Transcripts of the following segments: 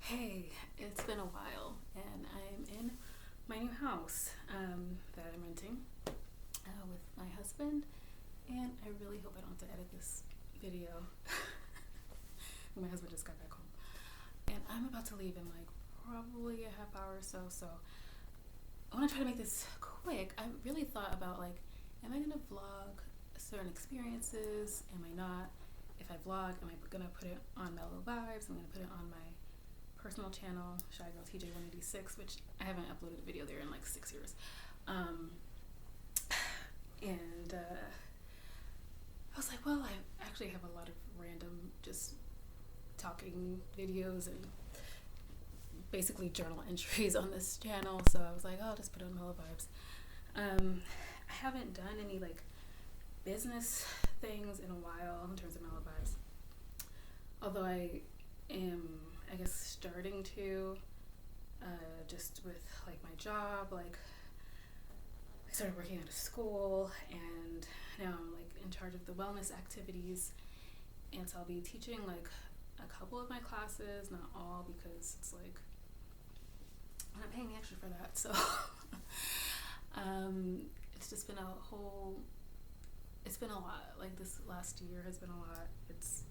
Hey, it's been a while, and I'm in my new house that I'm renting with my husband, and I really hope I don't have to edit this video. My husband just got back home, and I'm about to leave in like probably a half hour or so I want to try to make this quick. I really thought about like, am I going to vlog certain experiences? Am I not? If I vlog, am I going to put it on Mellow Vybes? I'm going to put it on my personal channel, Shy Girl TJ186, which I haven't uploaded a video there in like 6 years. And I was like, well, I actually have a lot of random just talking videos and basically journal entries on this channel, so I was like, oh, I'll just put it on Mellow Vybes. I haven't done any like business things in a while in terms of Mellow Vybes, although I am, I guess, starting to just with like my job. Like I started working at a school, and now I'm like in charge of the wellness activities, and so I'll be teaching like a couple of my classes, not all, because it's like I'm not paying the extra for that. So it's just been it's been a lot. Like this last year has been a lot. It's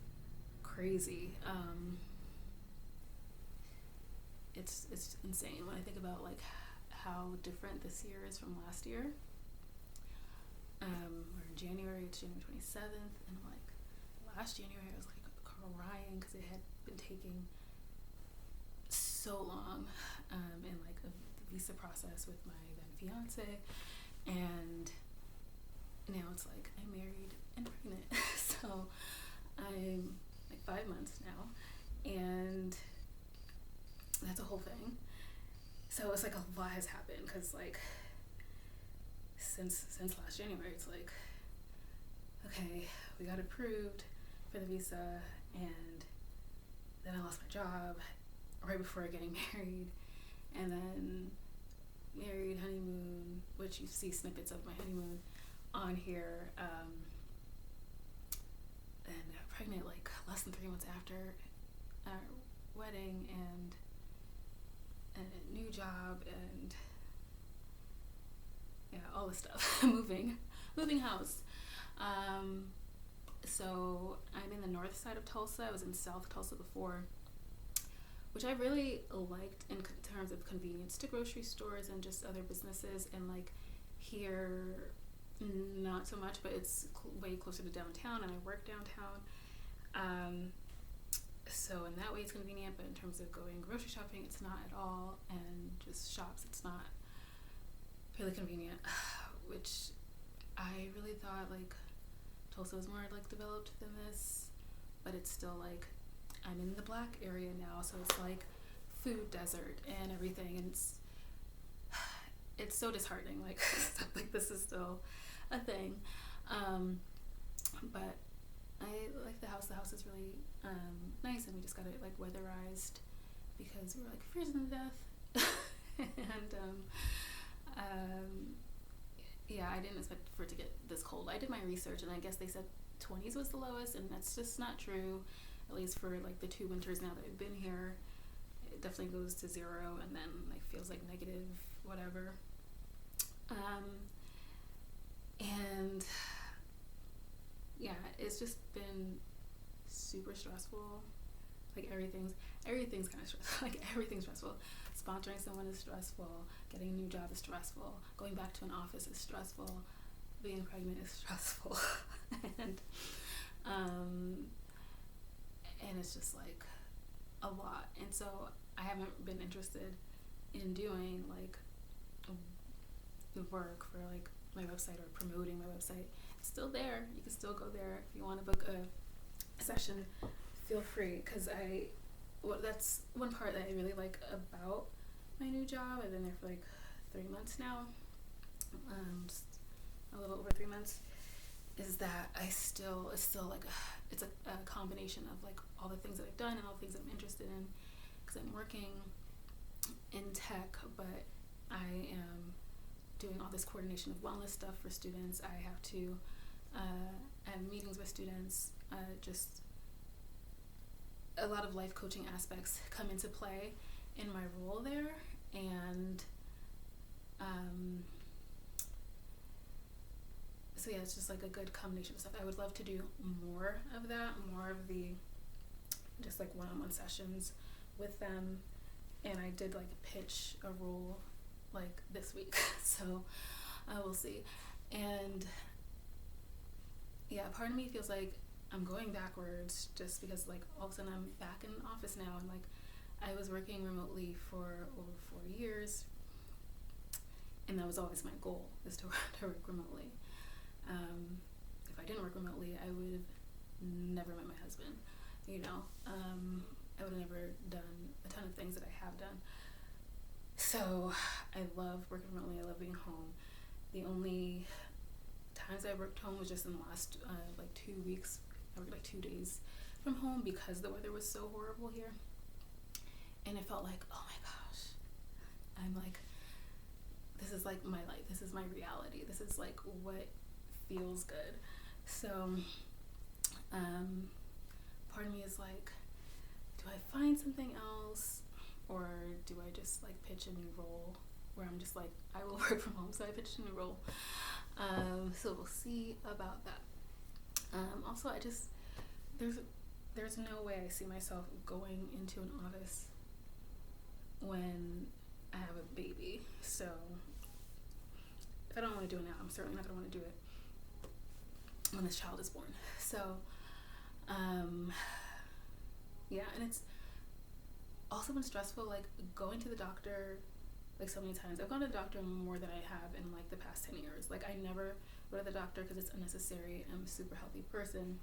crazy. It's insane when I think about like how different this year is from last year. We're in January, it's January 27th, and like last January I was like crying because it had been taking so long in like the visa process with my then fiance, and now it's like I'm married and pregnant. So I'm like 5 months now, and that's a whole thing. So it's like a lot has happened, because like since last January it's like, okay, we got approved for the visa, and then I lost my job right before getting married, and then married, honeymoon, which you see snippets of my honeymoon on here, and pregnant like less than 3 months after our wedding, and a new job, and yeah, all this stuff. moving house. So I'm in the north side of Tulsa. I was in South Tulsa before, which I really liked in terms of convenience to grocery stores and just other businesses. And like here, not so much, but it's way closer to downtown, and I work downtown. So in that way it's convenient, but in terms of going grocery shopping, it's not at all, and just shops, it's not really convenient, which I really thought like Tulsa was more like developed than this, but it's still like, I'm in the black area now, so it's like food desert and everything, and it's so disheartening, like stuff like this is still a thing. But I like the house. The house is really nice, and we just got it like weatherized because we were like freezing to death. And yeah, I didn't expect for it to get this cold. I did my research, and I guess they said 20s was the lowest, and that's just not true. At least for like the 2 winters now that I've been here, it definitely goes to 0, and then like feels like negative whatever. And yeah, it's just been super stressful. Like everything's kind of stressful. Like everything's stressful. Sponsoring someone is stressful. Getting a new job is stressful. Going back to an office is stressful. Being pregnant is stressful. And it's just like a lot. And so I haven't been interested in doing like the work for like my website or promoting my website. It's still there. You can still go there if you want to book a session. Feel free, because that's one part that I really like about my new job. I've been there for like 3 months now, just a little over 3 months, is that it's still like it's a combination of like all the things that I've done and all the things that I'm interested in, because I'm working in tech, but I am doing all this coordination of wellness stuff for students. I have to have meetings with students, just a lot of life coaching aspects come into play in my role there, and so yeah, it's just like a good combination of stuff. I would love to do more of that, more of the just like one-on-one sessions with them, and I did like pitch a role like this week, so we'll see. And yeah, part of me feels like I'm going backwards just because like all of a sudden I'm back in office now, and like I was working remotely for over 4 years, and that was always my goal, is to work remotely. If I didn't work remotely, I would have never met my husband, you know. I would have never done a ton of things that I have done. So I love working remotely. I love being home. The only times I worked home was just in the last like 2 weeks. I worked like 2 days from home because the weather was so horrible here, and it felt like, oh my gosh, I'm like, this is like my life, this is my reality, this is like what feels good. So part of me is like, do I find something else, or do I just like pitch a new role where I'm just like, I will work from home, so I pitched a new role. So we'll see about that. Also, I just, there's no way I see myself going into an office when I have a baby. So if I don't want to do it now, I'm certainly not going to want to do it when this child is born. So yeah, and it's also been stressful, like going to the doctor like so many times. I've gone to the doctor more than I have in like the past 10 years. Like I never go to the doctor because it's unnecessary. I'm a super healthy person.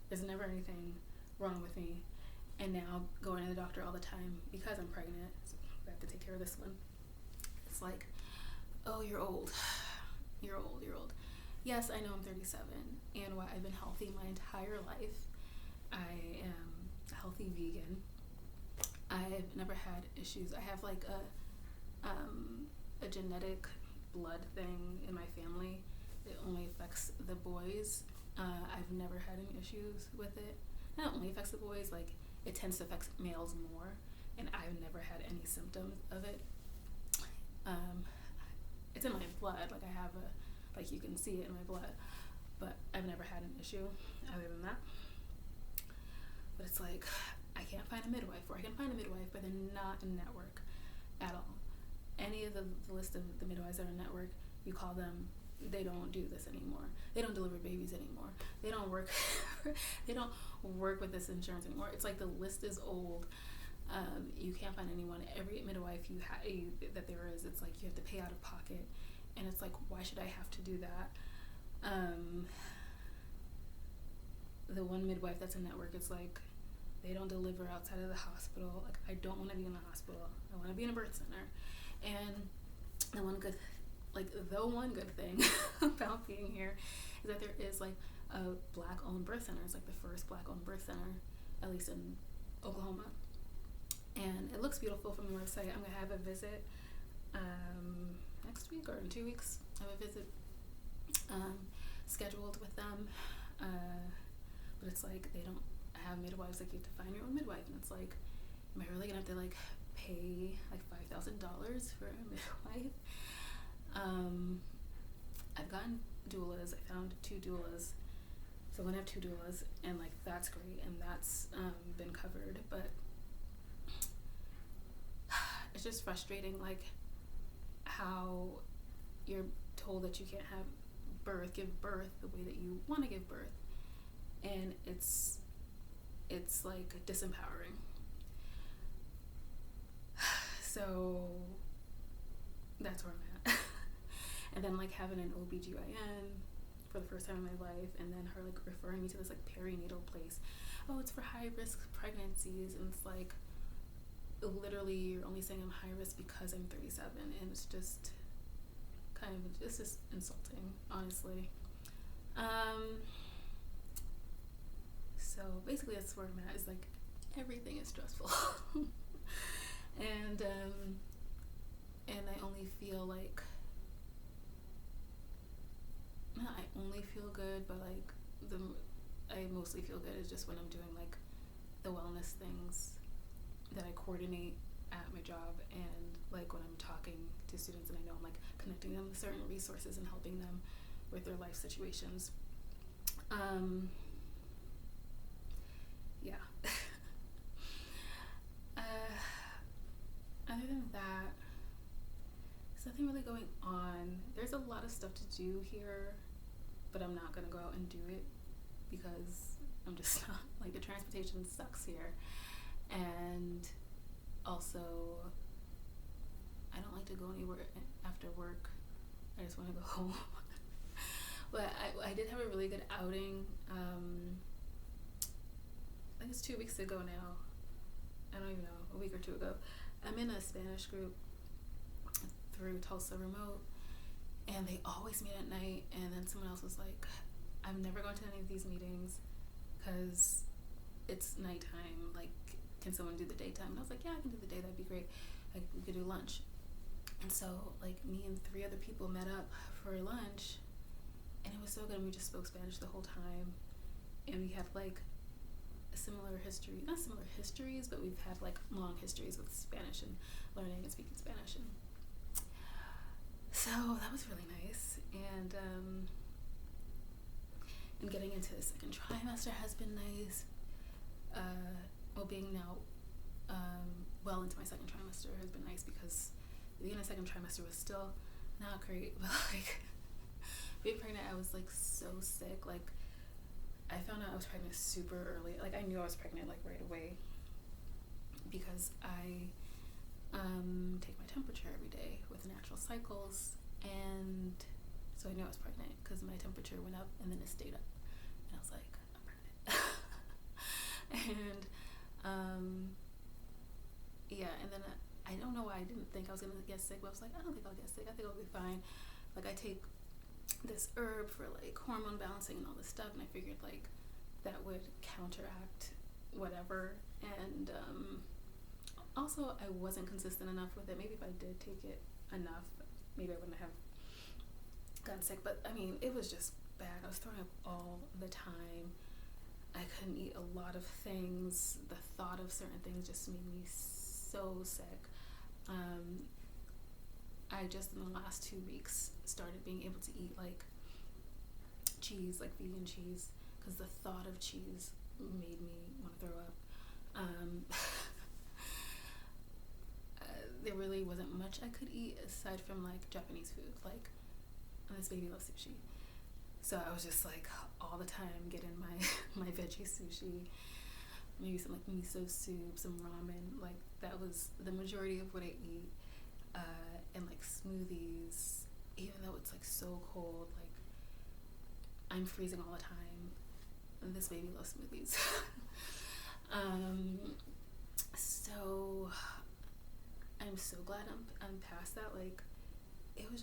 There's never anything wrong with me. And now going to the doctor all the time because I'm pregnant, so I have to take care of this one. It's like, oh, you're old. You're old. Yes, I know I'm 37, and while I've been healthy my entire life, I am a healthy vegan. I've never had issues. I have like a genetic blood thing in my family. It only affects the boys. I've never had any issues with it. Not only affects the boys, like it tends to affect males more, and I've never had any symptoms of it. It's in my blood, like I have like you can see it in my blood, but I've never had an issue other than that. But it's like, I can't find a midwife, or I can find a midwife, but they're not in network at all. Any of the list of the midwives that are in network, you call them, they don't do this anymore. They don't deliver babies anymore. They don't work they don't work with this insurance anymore. It's like the list is old. You can't find anyone. Every midwife that there is, it's like you have to pay out of pocket, and it's like, why should I have to do that? The one midwife that's in network, it's like they don't deliver outside of the hospital. Like, I don't want to be in the hospital. I want to be in a birth center. And the one good thing about being here is that there is like a Black-owned birth center. It's like the first Black-owned birth center, at least in Oklahoma. And it looks beautiful from the website. I'm gonna have a visit next week, or in 2 weeks. I have a visit scheduled with them. But it's like they don't have midwives. Like, you have to find your own midwife, and it's like, am I really gonna have to like pay like $5,000 for a midwife? I've gotten doulas. I found 2 doulas, so I'm gonna have 2 doulas, and like that's great, and that's been covered. But it's just frustrating, like how you're told that you can't give birth the way that you want to give birth, and it's like disempowering. So that's where I'm at. And then like having an OBGYN for the first time in my life, and then her like referring me to this like perinatal place. Oh, it's for high risk pregnancies, and it's like, literally you're only saying I'm high risk because I'm 37, and it's just kind of, it's just insulting, honestly. So basically that's where I'm at, is like everything is stressful. And I only feel like, not I only feel good, but like I mostly feel good is just when I'm doing like the wellness things that I coordinate at my job, and like when I'm talking to students and I know I'm like connecting them with certain resources and helping them with their life situations. Yeah. Other than that, there's nothing really going on. There's a lot of stuff to do here, but I'm not gonna go out and do it because I'm just not, like, the transportation sucks here. And also, I don't like to go anywhere after work. I just want to go home. But I did have a really good outing. I think it's 2 weeks ago now. I don't even know, a week or two ago. I'm in a Spanish group through Tulsa Remote, and they always meet at night. And then someone else was like, I'm never going to any of these meetings because it's nighttime. Like, can someone do the daytime? And I was like, yeah, I can do the day. That'd be great. Like, we could do lunch. And so, like, me and 3 other people met up for lunch, and it was so good. And we just spoke Spanish the whole time, and we have like not similar histories, but we've had like long histories with Spanish and learning and speaking Spanish. And so that was really nice. And getting into the second trimester has been nice. Being now well into my second trimester has been nice because the beginning of the second trimester was still not great, but like being pregnant, I was like so sick. Like, I found out I was pregnant super early. Like, I knew I was pregnant like right away because I take my temperature every day with natural cycles, and so I knew I was pregnant because my temperature went up and then it stayed up, and I was like, I'm pregnant. And yeah, and then I don't know why I didn't think I was gonna get sick, but I was like, I don't think I'll get sick. I think I'll be fine. Like, I take this herb for like hormone balancing and all this stuff, and I figured like that would counteract whatever. And also, I wasn't consistent enough with it. Maybe if I did take it enough, maybe I wouldn't have gotten sick. But I mean, it was just bad. I was throwing up all the time. I couldn't eat a lot of things. The thought of certain things just made me so sick. I just in the last 2 weeks started being able to eat like cheese, like vegan cheese, because the thought of cheese made me want to throw up. There really wasn't much I could eat aside from like Japanese food, like this baby loves sushi. So I was just like all the time getting my veggie sushi, maybe some like miso soup, some ramen. Like, that was the majority of what I eat. And like smoothies, even though it's like so cold, like I'm freezing all the time. And this baby loves smoothies. So I'm so glad I'm past that. Like, it was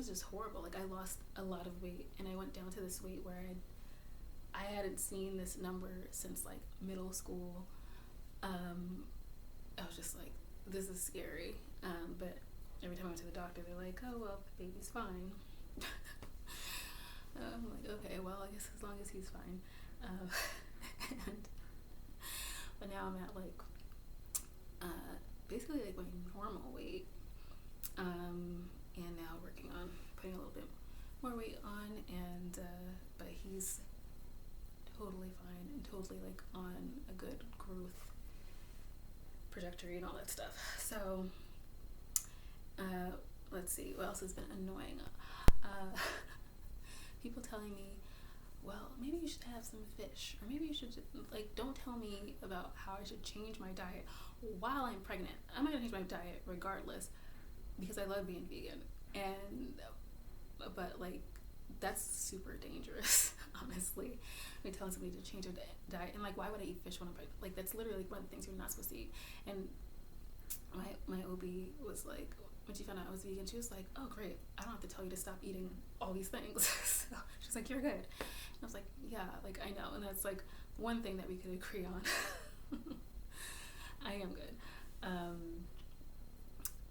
just horrible. Like, I lost a lot of weight, and I went down to this weight where I hadn't seen this number since like middle school. I was just like, this is scary. But every time I went to the doctor, they're like, oh, well, the baby's fine. I'm like, okay, well, I guess as long as he's fine. But now I'm at like basically like my normal weight, and now working on putting a little bit more weight on, and but he's totally fine and totally like on a good growth trajectory and all that stuff. So let's see, what else has been annoying? People telling me, well, maybe you should have some fish, or maybe you should, like, don't tell me about how I should change my diet while I'm pregnant. I'm gonna change my diet regardless because I love being vegan, but like, that's super dangerous, honestly. Like, telling somebody to change their diet, and like, why would I eat fish when I'm pregnant? Like, that's literally one of the things you're not supposed to eat. And my OB was like, when she found out I was vegan, she was like, oh great, I don't have to tell you to stop eating all these things. So she's like, you're good. And I was like, yeah, like, I know. And that's like one thing that we could agree on. I am good.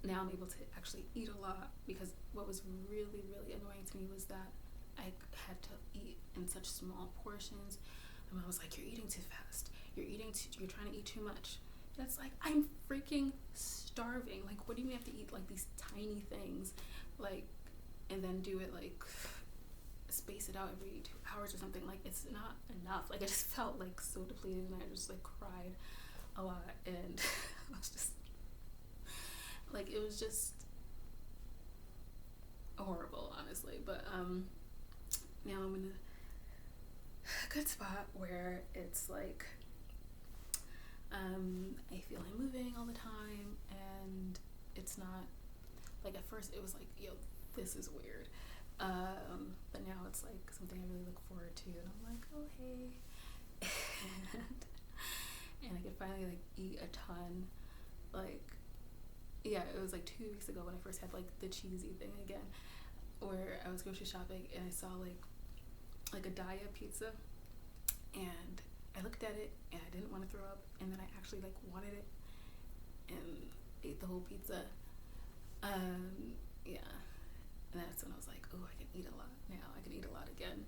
Now I'm able to actually eat a lot, because what was really, really annoying to me was that I had to eat in such small portions. My mom was like, you're eating too fast. you're trying to eat too much. And it's like, I'm freaking starving. Like, what do you mean I have to eat like these tiny things, like, and then do it like space it out every 2 hours or something? Like, it's not enough. Like, I just felt like so depleted, and I just like cried a lot, and I was just like, it was just horrible, honestly. But now I'm in a good spot where it's like I feel I'm moving all the time, and it's not like, at first it was like, yo, this is weird, but now it's like something I really look forward to, and I'm like, oh hey, and I could finally like eat a ton. Like, yeah, it was like 2 weeks ago when I first had like the cheesy thing again, where I was grocery shopping and I saw like a Daya pizza, and I looked at it and I didn't want to throw up, and then I actually like wanted it and ate the whole pizza. Yeah, and that's when I was like, oh, I can eat a lot now. I can eat a lot again,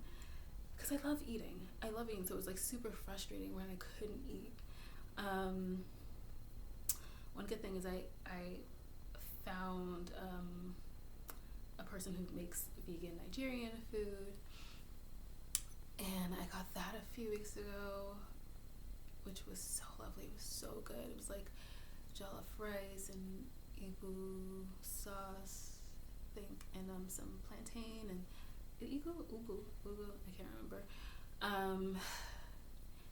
because I love eating. So it was like super frustrating when I couldn't eat. One good thing is I found a person who makes vegan Nigerian food, and I got that a few weeks ago, which was so lovely. It was so good. It was like jollof rice and igu sauce, I think, and some plantain and ugu, I can't remember.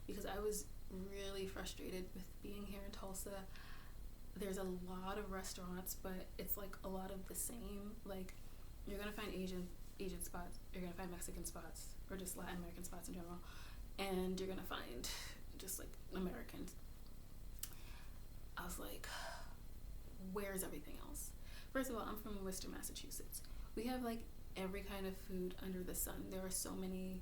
Because I was really frustrated with being here in Tulsa. There's a lot of restaurants, but it's like a lot of the same. Like, you're gonna find Asian spots, you're gonna find Mexican spots, or just Latin American spots in general, and you're gonna find just like Americans. I was like, where's everything else? First of all, I'm from Worcester, Massachusetts. We have like every kind of food under the sun. There are so many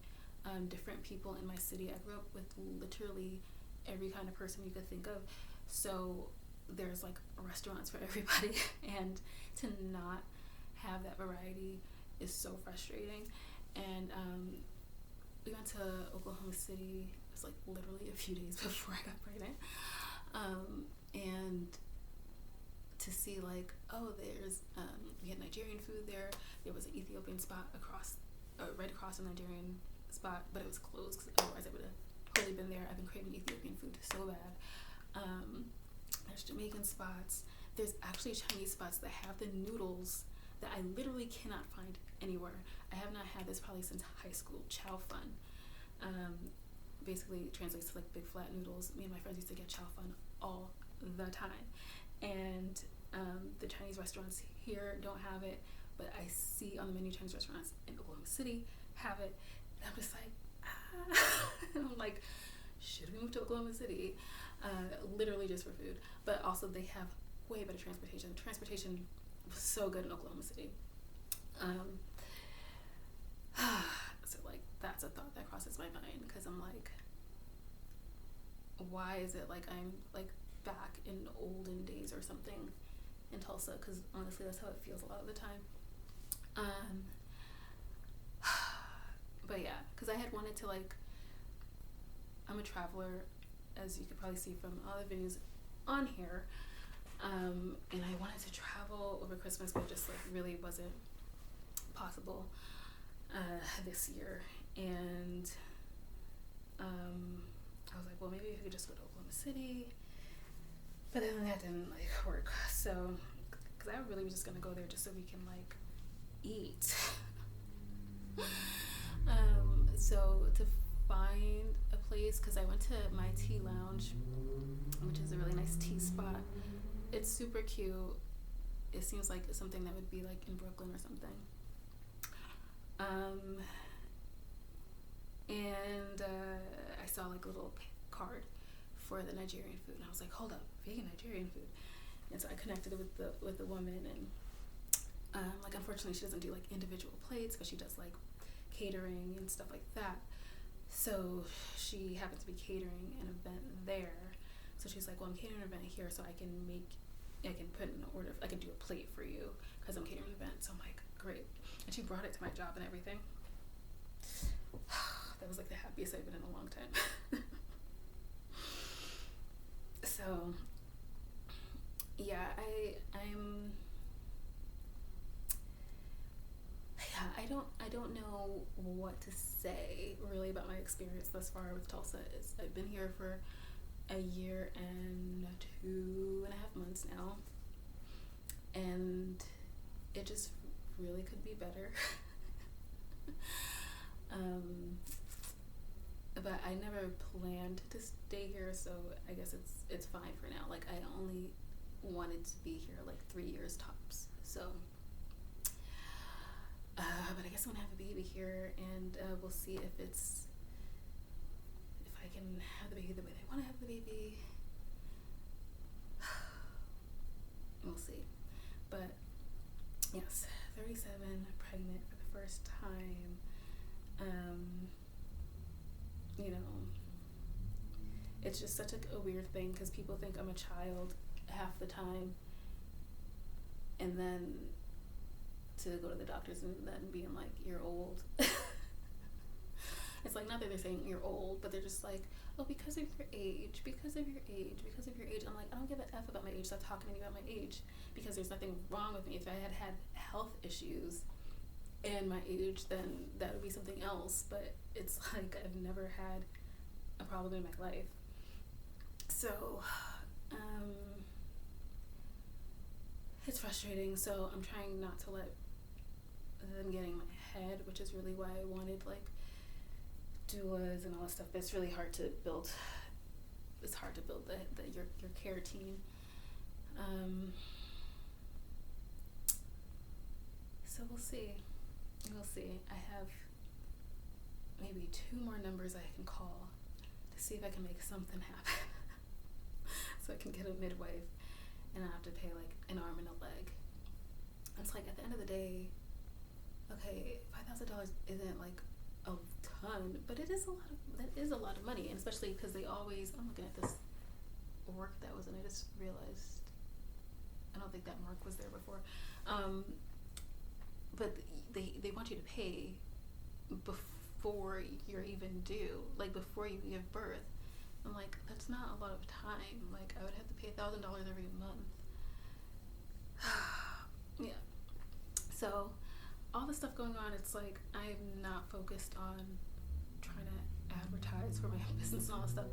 different people in my city. I grew up with literally every kind of person you could think of. So there's like restaurants for everybody, and to not have that variety is so frustrating. And we went to Oklahoma City. It was like literally a few days before I got pregnant, and to see like, oh, there's we had Nigerian food there. There was an Ethiopian spot right across the Nigerian spot, but it was closed, because otherwise I would have totally been there. I've been craving Ethiopian food so bad. There's Jamaican spots. There's actually Chinese spots that have the noodles that I literally cannot find anywhere. I have not had this probably since high school. Chow fun. Basically translates to like big flat noodles. Me and my friends used to get chow fun all the time. And the Chinese restaurants here don't have it, but I see on the menu Chinese restaurants in Oklahoma City have it. And I'm just like, and I'm like, should we move to Oklahoma City? Literally just for food. But also they have way better transportation. Transportation was so good in Oklahoma City. So like, that's a thought that crosses my mind, because I'm like, why is it like I'm like back in olden days or something in Tulsa? Because honestly, that's how it feels a lot of the time. But yeah, because I had wanted to like, I'm a traveler, as you could probably see from all the videos on here, and I wanted to travel over Christmas, but it just like really wasn't possible this year. And I was like, well, maybe we could just go to Oklahoma City, but then that didn't like work. So, because I really was just gonna go there just so we can like eat. So to find a place, because I went to my tea lounge, which is a really nice tea spot. It's super cute. It seems like something that would be like in Brooklyn or something. And I saw like a little card for the Nigerian food, and I was like, hold up, vegan Nigerian food. And so I connected it with the woman, and like, unfortunately she doesn't do like individual plates, but she does like catering and stuff like that. So she happens to be catering an event there. So she's like, well, I'm catering an event here, so I can put in an order, I can do a plate for you because I'm catering an event. So I'm like, great. And she brought it to my job and everything. That was like the happiest I've been in a long time. yeah, I'm yeah, I don't know what to say really about my experience thus far with Tulsa. I've been here for a year and 2.5 months now, and it just really could be better. But I never planned to stay here, so I guess it's fine for now. Like, I only wanted to be here like 3 years tops, so but I guess I'm gonna have a baby here, and we'll see if I can have the baby the way I want to have the baby. We'll see. But yes, 37, pregnant for the first time. You know, it's just such a weird thing because people think I'm a child half the time, and then to go to the doctors and then being like, you're old. It's like, not that they're saying you're old, but they're just like, oh, because of your age, because of your age, because of your age. I'm like, I don't give an F about my age. Stop talking to me about my age, because there's nothing wrong with me. If I had health issues and my age, then that would be something else. But it's like, I've never had a problem in my life. So, it's frustrating. So I'm trying not to let them get in my head, which is really why I wanted like doulas and all that stuff. But it's really hard to build. It's hard to build your care team. So we'll see. We'll see. I have maybe 2 more numbers I can call to see if I can make something happen. So I can get a midwife, and I have to pay like an arm and a leg. It's like, at the end of the day, okay, $5,000 isn't like a ton, but it is a lot of, that is a lot of money, and especially because they always, I'm looking at this work that was, and I just realized I don't think that mark was there before. But they want you to pay before you're even due, like before you give birth. I'm like, that's not a lot of time. Like, I would have to pay $1,000 every month. Yeah. So all the stuff going on, it's like, I'm not focused on trying to advertise for my business and all that stuff.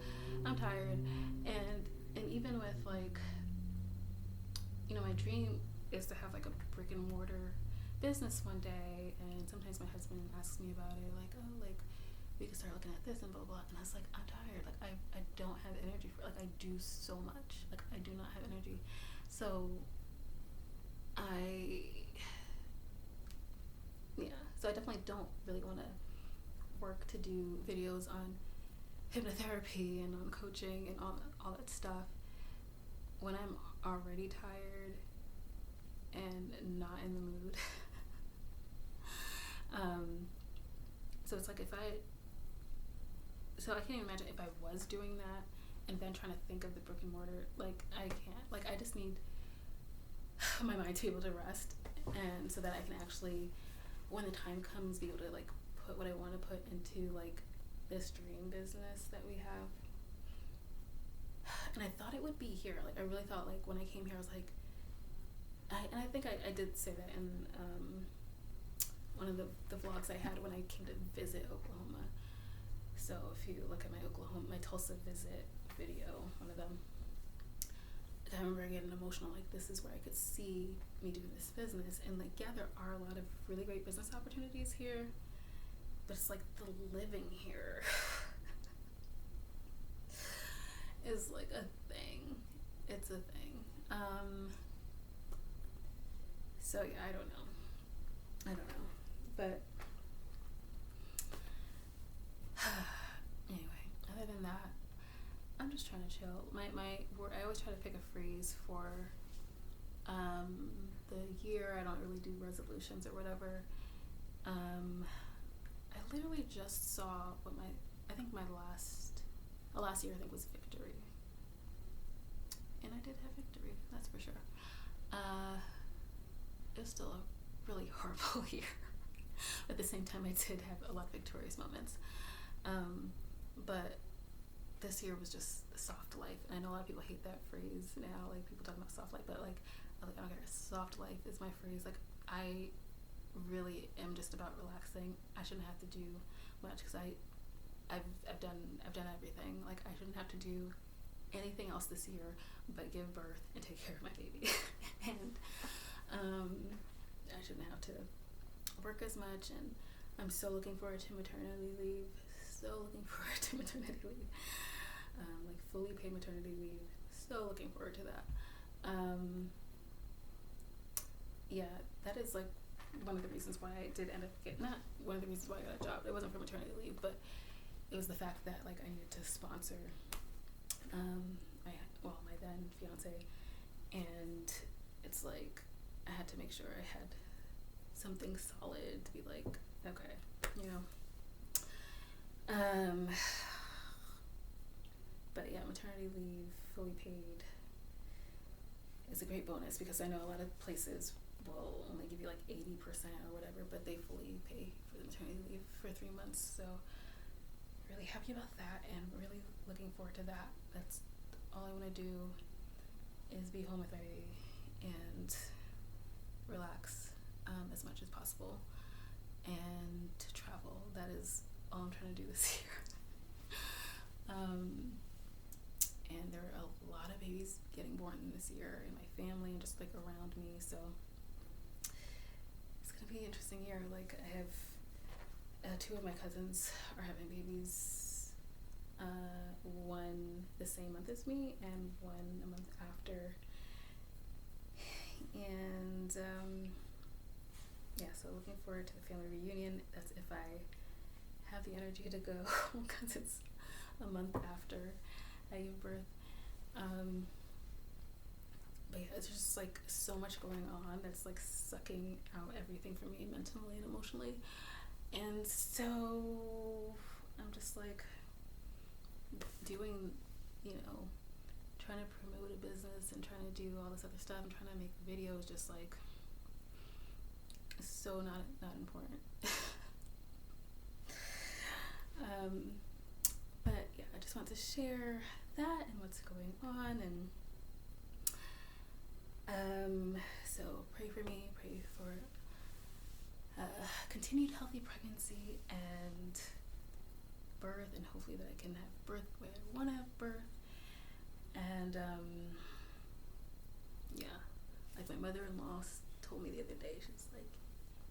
I'm tired, and even with like, you know, my dream is to have like a brick and mortar business one day, and sometimes my husband asks me about it, like, oh, like, we could start looking at this and blah blah. And I was like, I'm tired. Like, I don't have energy for, like, I do so much. Like, I do not have energy. So so I definitely don't really want to work to do videos on hypnotherapy and on coaching and all that stuff when I'm already tired and not in the mood. So it's like, so I can't even imagine if I was doing that and then trying to think of the brick and mortar. Like, I can't. Like, I just need my mind to be able to rest, and so that I can actually, when the time comes, be able to like put what I want to put into like this dream business that we have. And I thought it would be here. Like, I really thought, like, when I came here, I was like, and I think I did say that in one of the vlogs I had when I came to visit Oklahoma. So if you look at my Tulsa visit video, one of them, I remember getting emotional, like, this is where I could see me doing this business. And like, yeah, there are a lot of really great business opportunities here, but it's like the living here is like a thing. It's a thing. So yeah, I don't know. But anyway, other than that, I'm just trying to chill. I always try to pick a phrase for the year. I don't really do resolutions or whatever. I literally just saw what last year I think was victory. And I did have victory, that's for sure. It was still a really horrible year. At the same time, I did have a lot of victorious moments. But this year was just soft life. And I know a lot of people hate that phrase now, like people talking about soft life, but like I don't care. Soft life is my phrase. Like I really am just about relaxing. I shouldn't have to do much because I've done everything. Like I shouldn't have to do anything else this year but give birth and take care of my baby. And I shouldn't have to work as much. And I'm so looking forward to maternity leave. So looking forward to maternity leave. Like fully paid maternity leave. So looking forward to that. Yeah, that is like one of the reasons why I did end up getting, not one of the reasons why I got a job. It wasn't for maternity leave, but it was the fact that like I needed to sponsor my then fiance, and it's like I had to make sure I had something solid to be like, okay, you know. But yeah, maternity leave, fully paid, is a great bonus because I know a lot of places will only give you like 80% or whatever, but they fully pay for the maternity leave for 3 months. So really happy about that and really looking forward to that. That's all I want to do is be home with my baby and relax as much as possible and to travel. That is all I'm trying to do this year. And there are a lot of babies getting born this year in my family and just like around me, so it's gonna be an interesting year. Like I have 2 of my cousins are having babies, one the same month as me and one a month after, and yeah, so looking forward to the family reunion. That's if I have the energy to go because it's a month after I give birth. But yeah, it's just like so much going on that's like sucking out everything for me mentally and emotionally. And so I'm just like doing, trying to promote a business and trying to do all this other stuff and trying to make videos just like so not important. But yeah, I just want to share that and what's going on, and so pray for me, pray for continued healthy pregnancy and birth, and hopefully that I can have birth where I want to have birth. And yeah, like my mother-in-law told me the other day, she's like,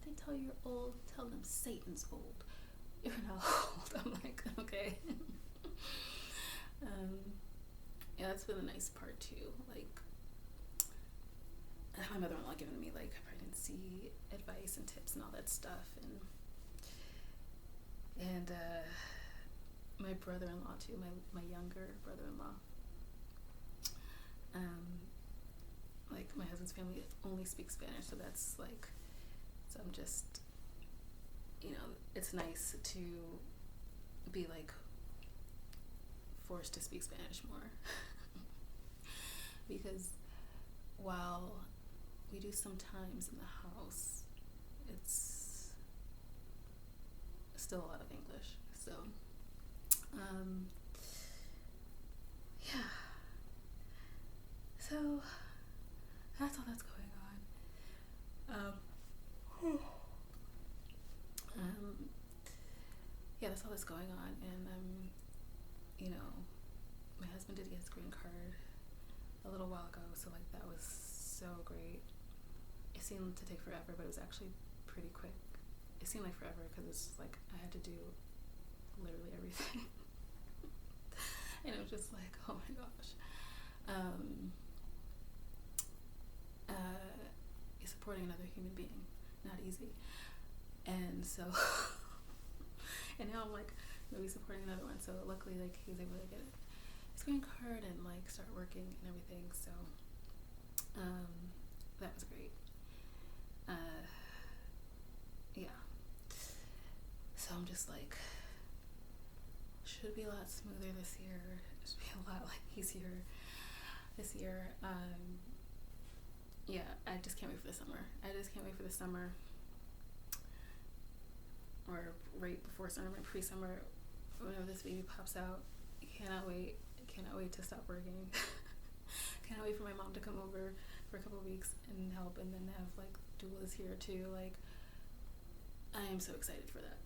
they tell you you're old, tell them Satan's old. You're not old. I'm like, okay. Yeah, that's been the nice part too. Like, my mother-in-law giving me like pregnancy advice and tips and all that stuff, and my brother-in-law too, my younger brother-in-law. Like my husband's family only speaks Spanish, so that's like, so I'm just, it's nice to be like forced to speak Spanish more. Because while we do sometimes in the house, it's still a lot of English. So yeah, so that's all that's going on. Yeah, that's all that's going on, and my husband did get his green card a little while ago, so like that was so great. It seemed to take forever, but it was actually pretty quick. It seemed like forever because it's like I had to do literally everything. And it was just like, oh my gosh. Supporting another human being, not easy. And so and now I'm like maybe supporting another one, so luckily like he was able to get his green card and like start working and everything, so that was great. Yeah, so I'm just like, should be a lot smoother this year, should be a lot like easier this year. Yeah, I just can't wait for the summer. Or right before summer, pre-summer, whenever this baby pops out. cannot wait. Cannot wait to stop working. Cannot wait for my mom to come over for a couple of weeks and help, and then have like doulas here too. Like, I am so excited for that.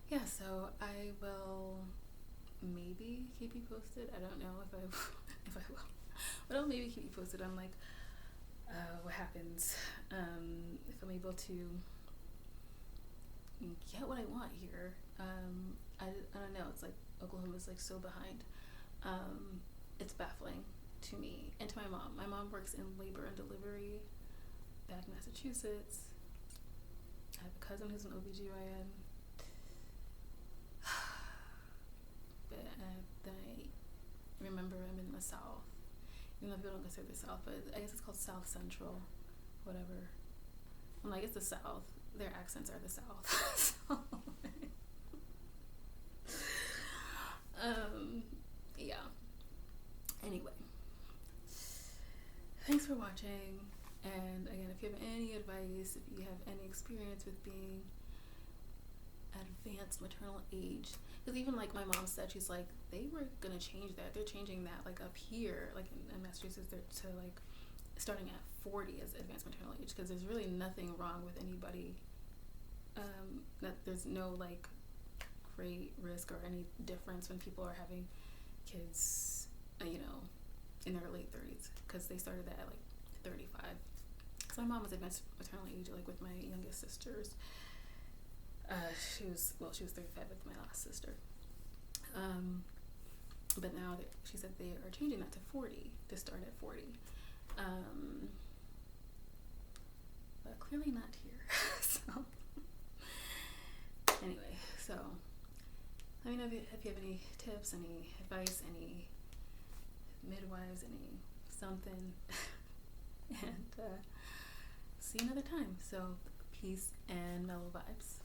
Yeah, so I will maybe keep you posted. I don't know if I will, but I'll maybe keep you posted on like what happens, if I'm able to get what I want here. I don't know. It's like Oklahoma's like so behind. It's baffling to me and to my mom. My mom works in labor and delivery back in Massachusetts. I have a cousin who's an OBGYN. But then I remember I'm in the South. Even though people don't consider the South, but I guess it's called South Central, whatever. I'm like, it's the South. Their accents are the South. So, yeah. Anyway, thanks for watching. And again, if you have any advice, if you have any experience with being at advanced maternal age, because even like my mom said, she's like, they were gonna change that. They're changing that like up here, like in Massachusetts, they're to like starting at 40 as advanced maternal age, because there's really nothing wrong with anybody. That there's no like great risk or any difference when people are having kids, in their late 30s, because they started that at like 35. So my mom was advanced maternal age like with my youngest sisters. She was 35 with my last sister. But now she said they are changing that to 40, to start at 40. But clearly not here. So anyway, so let me know if you have any tips, any advice, any midwives, any something. And see you another time. So peace and mellow vibes.